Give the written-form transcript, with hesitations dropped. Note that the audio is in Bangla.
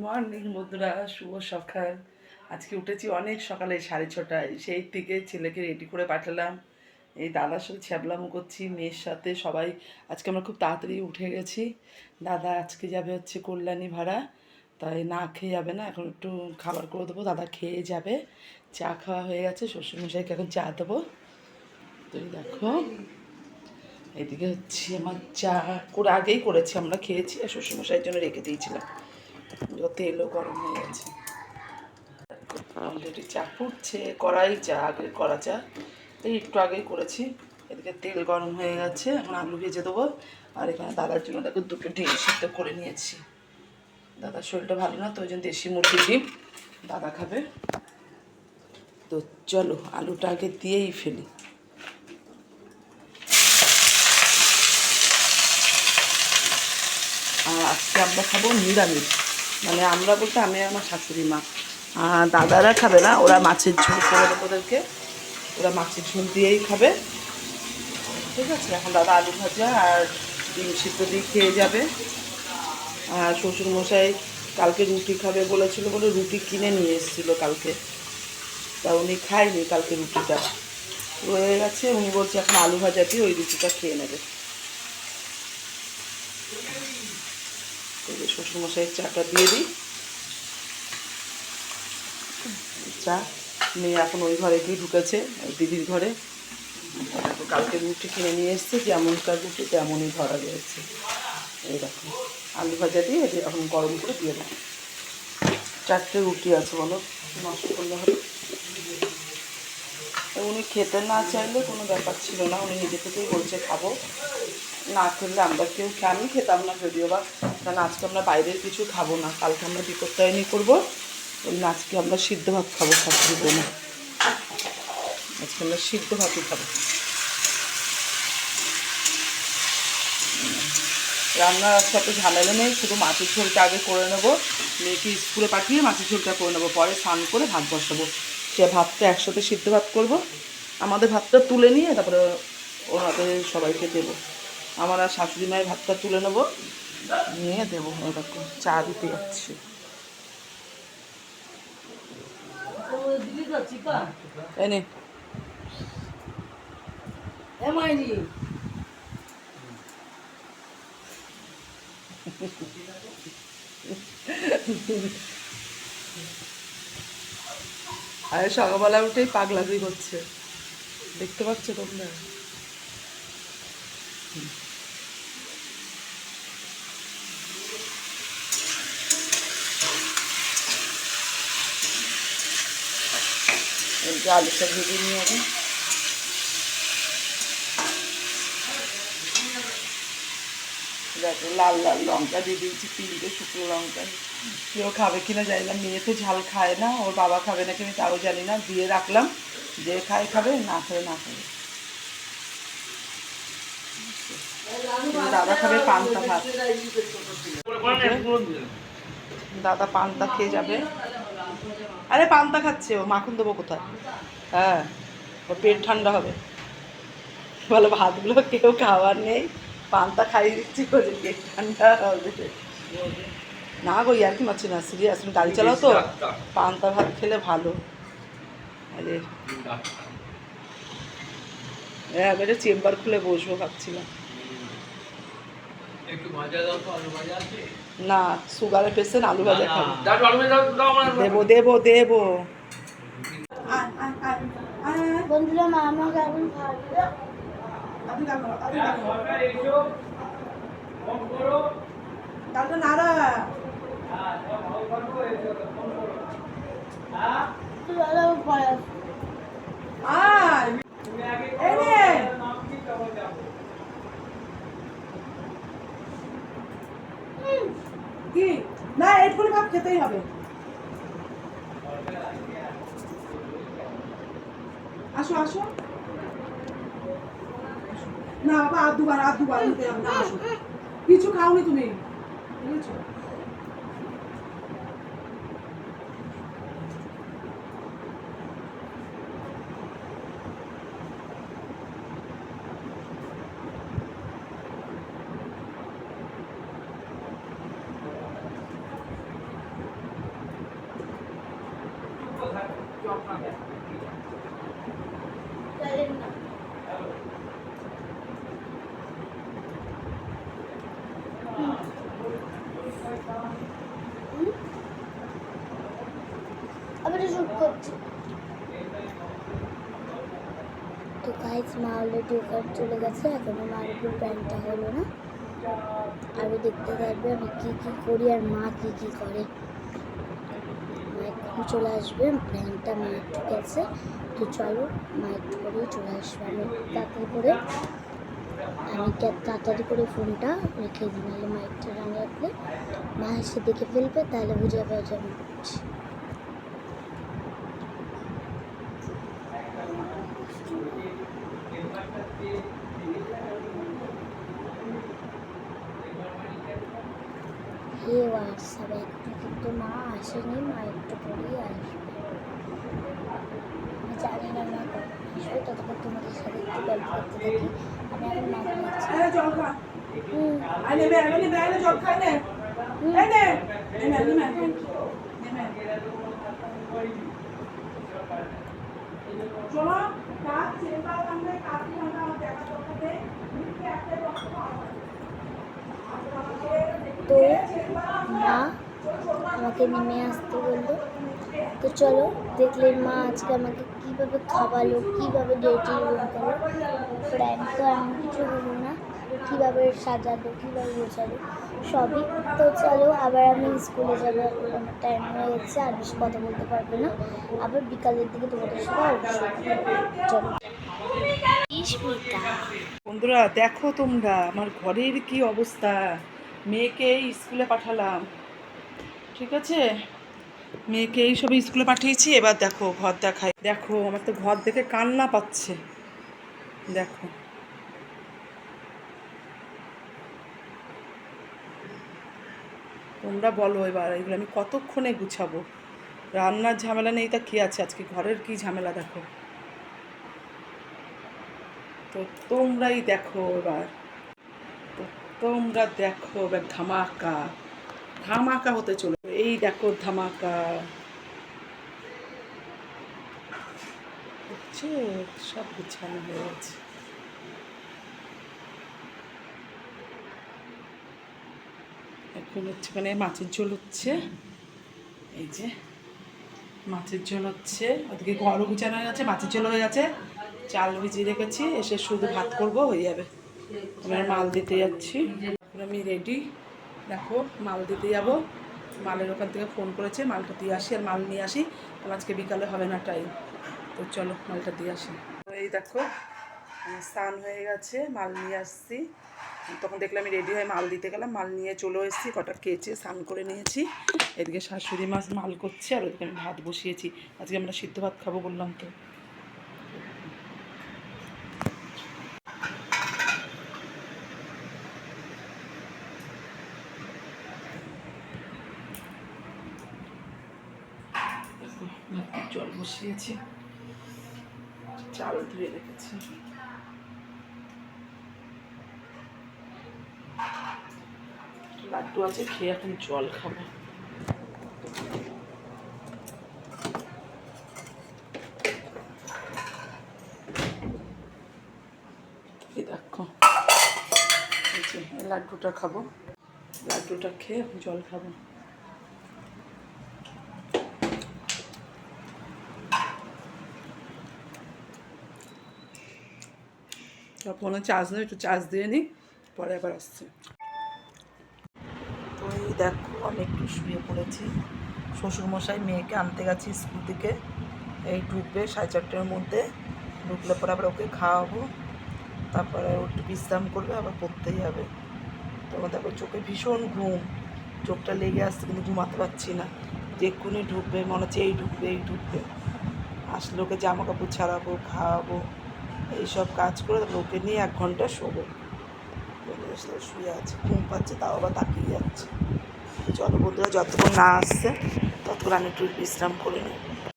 মর্নিং বন্ধুরা, শুভ সকাল। আজকে উঠেছি অনেক সকালে 6:30টায়। সেই থেকে ছেলেকে রেডি করে পাঠালাম। এই দাদার সাথে ছ্যাবলামো করছি, মেয়ের সাথে সবাই। আজকে আমরা খুব তাড়াতাড়ি উঠে গেছি। দাদা আজকে যাবে হচ্ছে কল্যাণী ভাড়া, তাই না খেয়ে যাবে না। এখন একটু খাবার করে দেবো, দাদা খেয়ে যাবে। চা খাওয়া হয়ে গেছে, শ্বশুরমশাইকে এখন চা দেবো। তো দেখো এদিকে হচ্ছে আমার চা করে আগেই করেছি, আমরা খেয়েছি, আর শ্বশুরমশাইয়ের জন্য রেখে দিয়েছিলাম। তেলও গরম হয়ে গেছে, অলরেডি চা ফুটছে। কড়াই চা, আগে কড়া চা এই একটু আগেই করেছি। এদিকে তেল গরম হয়ে গেছে, এখন আলু ভেজে দেবো। আর এখানে দাদার জন্য দেখো দুটো ডিম সিদ্ধ করে নিয়েছি। দাদার শরীরটা ভালো না, তো ওই জন্য দেশি মুরগির ডিম দাদা খাবে। তো চলো আলুটা আগে দিয়েই ফেলি। আর আজকে আমরা খাবো নিরামিষ, মানে আমরা বলতে আমি আমার শাশুড়ি মা। দাদারা খাবে না, ওরা মাছের ঝোল করে দেবো ওদেরকে, ওরা মাছের ঝোল দিয়েই খাবে। ঠিক আছে, এখন দাদা আলু ভাজা আর ডিম সিদ্ধ দিয়ে খেয়ে যাবে। আর শ্বশুরমশাই কালকে রুটি খাবে বলেছিল বলে রুটি কিনে নিয়ে এসেছিলো কালকে, তা উনি খায়নি কালকে রুটিটা, রয়ে গেছে। উনি বলছে এখন আলু ভাজা দিয়ে ওই রুটিটা খেয়ে নেবে। শ্বশুরমশাইয়ের চাটা দিয়ে দিই। চা মেয়ে এখন ওই ঘরে গিয়ে ঢুকেছে, দিদির ঘরে। কালকে রুটি কিনে নিয়ে এসছে, যেমনকার রুটি তেমনই ধরা রয়েছে। এই দেখো আলু ভাজা দিয়ে এখন গরম করে দিয়ে দেবো। 4টে রুটি আছে, বলো নষ্ট করলে হবে। উনি খেতে না চাইলে কোনো ব্যাপার ছিল না, উনি নিজে থেকেই বলছে খাবো। না খেলে আমরা কেউ আমি খেতাম না যদিও বা, কারণ আজকে আমরা বাইরের কিছু খাবো না। কালকে আমরা বিপত্তায়নি করবো, ওই আজকে আমরা সিদ্ধ ভাত খাবো। শাশুড়ি বোমা আজকে আমরা সিদ্ধ ভাতই খাবো। রান্নার সাথে ঝামেলা নেই, শুধু মাছের ঝোলটা আগে করে নেবো। মেয়েকে স্কুলে পাঠিয়ে মাছের ঝোলটা করে নেবো, পরে স্নান করে ভাত বসাবো। সে ভাতটা একসাথে সিদ্ধ ভাত করবো, আমাদের ভাতটা তুলে নিয়ে তারপরে ওনাদের সবাইকে দেবো। আমার আর শাশুড়ি মায়ের ভাতটা তুলে নেবো, নিয়ে দেবো। এরকম চা দিতে যাচ্ছি। এনে আরে সকালবেলা উঠেই পাগলামি করছে, দেখতে পাচ্ছ তোমরা। আলুটা ভেজে নিয়ে হবে। দেখো লাল লাল লঙ্কা দিয়ে দিয়েছি, 3টে শুকনো লঙ্কা। কেউ খাবে কিনা জানি না, মেয়ে তো ঝাল খায় না, ওর বাবা খাবে নাকি আমি তাও জানি না, দিয়ে রাখলাম। যে খায় খাবে, না খাবে না খাবে। দাদা খাবে পান্তা ভাত, দাদা পান্তা খেয়ে যাবে। আরে পান্তা খাচ্ছে ও, মাখন দেবো কোথায়? হ্যাঁ, ওর পেট ঠান্ডা হবে। বলো ভাতগুলো কেউ খাওয়ার নেই, পান্তা খাইয়ে দিচ্ছি করে পেট ঠান্ডা হবে। না গো, আর কি মারছি না, সিরিয়াস। তুমি গাড়ি চালাও তো, পান্তা ভাত খেলে ভালো। আরে হ্যাঁ, আমি একটা চেম্বার খুলে বসবো ভাবছিলাম। না, সুগারের পেশেন্ট আলু ভাজা খাবো। দেবো দেবো দেবো। বন্ধুরা মা আমাকে এখন খাওয়াবে। ডালটা নাড়া। কি না, এটুকুনি ভাত খেতেই হবে। আসো আসো। না বাবা, আর দুবার নিতে হবে না, আসো। কিছু খাওনি তুমি, বুঝেছো? আবার শুট করছি। তো গাইস মা অলরেডি ওখানে চলে গেছে, এখনো মার উপর প্যান্টটা হলো না। আরও দেখতে থাকবে আমি কী কী করি আর মা কী কী করে। মা এক্ষুনি চলে আসবে, প্যান্টটা মায়ের ঢুকেছে। তো চলো মা একটু করেই চলে আসবে। আমি তাড়াতাড়ি করে ফোনটা রেখে দিই, নাহলে মাইকটা না রাখলে মা এসে দেখে ফেলবে, তাহলে বুঝে যাবে যে আমি করছি। হে হোয়াটসঅ্যাপ একটু কিন্তু মা আসেনি, মা একটু পরেই আসবে। আমি জানি না মা কখন আসবে, ততক্ষণ তোমাদের সাথে একটু গল্প করতে থাকি। আমি এখন মা বানাচ্ছি। তো মা আমাকে নেমে আসতে বললো। তো চলো দেখলেন মা আজকে আমাকে কীভাবে খাওয়ালো, কীভাবে ডেটি রুম করলো। প্র্যাঙ্ক তো এমন কিছু হলো না, কীভাবে সাজালো, কীভাবে বোঝালো সবই। তো চলো আবার আমি স্কুলে যাবো, আমার টাইম হয়ে গেছে, আর বেশি কথা বলতে পারবো না। আবার বিকালের দিকে তোমাদের সাথে অবশ্যই চলো। বন্ধুরা দেখো তোমরা আমার ঘরের কি অবস্থা। মেয়েকে স্কুলে পাঠালাম, ঠিক আছে, মেয়েকে এই সবে স্কুলে পাঠিয়েছি। এবার দেখো ঘর দেখাই, দেখো আমার তো ঘর দেখে কান্না পাচ্ছে। দেখো তোমরা বলো এবার এগুলো আমি কতক্ষণে গুছাবো। রান্নার ঝামেলা নেই তা কি আছে, আজকে ঘরের কি ঝামেলা দেখো। তো তোমরাই দেখো এবার, তো তোমরা দেখো এবার ধামাকা ধামাকা হতে চলে। এই দেখো ধামাকা, বুঝছো, সব গুছানো হয়ে গেছে। এখন হচ্ছে মানে মাছের ঝোল হচ্ছে, এই যে মাছের ঝোল হচ্ছে, ওদিকে ঘরও গুছানো হয়ে গেছে, মাছের ঝোল হয়ে গেছে, চাল ভিজিয়ে রেখেছি, এসে শুধু ভাত করবো, হয়ে যাবে। আমি মাল দিতে যাচ্ছি, এখন আমি রেডি। দেখো মাল দিতে যাবো, মালের ওখান থেকে ফোন করেছে, মালটা দিয়ে আসি, আর মাল নিয়ে আসি, কারণ আজকে বিকালে হবে না টাইম। তো চলো মালটা দিয়ে আসি। এই দেখো স্নান হয়ে গেছে, মাল নিয়ে আসছি। তখন দেখলাম আমি রেডি হয়ে মাল দিতে গেলাম, মাল নিয়ে চলে এসেছি, কটা কেচে স্নান করে নিয়েছি। এদিকে শাশুড়ি মাছ মাল করছে, আর ওদিকে আমি ভাত বসিয়েছি। আজকে আমরা সিদ্ধ ভাত খাবো বললাম তো। জল বসিয়েছি, চাল ধুয়ে রেখেছি। লাড্ডু আছে, খেয়ে এখন জল খাবো। এই দেখো লাড্ডুটা খাবো, লাড্ডুটা খেয়ে জল খাবো। ফোনে চার্জ নেই, একটু চার্জ দিয়ে নিই, পরে আবার আসছে। তো এই দেখো আমি একটু শুয়ে পড়েছি। শ্বশুরমশাই মেয়েকে আনতে গেছি স্কুল থেকে, এই ঢুকবে 4:30টার মধ্যে, ঢুকলে পরে আবার ওকে খাওয়াবো, তারপরে ও একটু বিশ্রাম করবে, আবার পড়তে যাবে। তোমার দেখো চোখে ভীষণ ঘুম, চোখটা লেগে আসছে, কিন্তু ঘুমাতে পারছি না। যে এক্ষুনি ঢুকবে, মনে হচ্ছে এই ঢুকবে এই ঢুকবে। আসলে ওকে জামা কাপড় ছাড়াবো, খাওয়াবো, এইসব কাজ করে তারপর ওকে নিয়ে 1 ঘন্টা শোবো। শুয়ে আছে, ঘুম পাচ্ছে, তাও আবার তাকিয়ে যাচ্ছে। চলো বন্ধুরা, যতক্ষণ না আসছে ততক্ষণ আমি একটু বিশ্রাম করে নিই।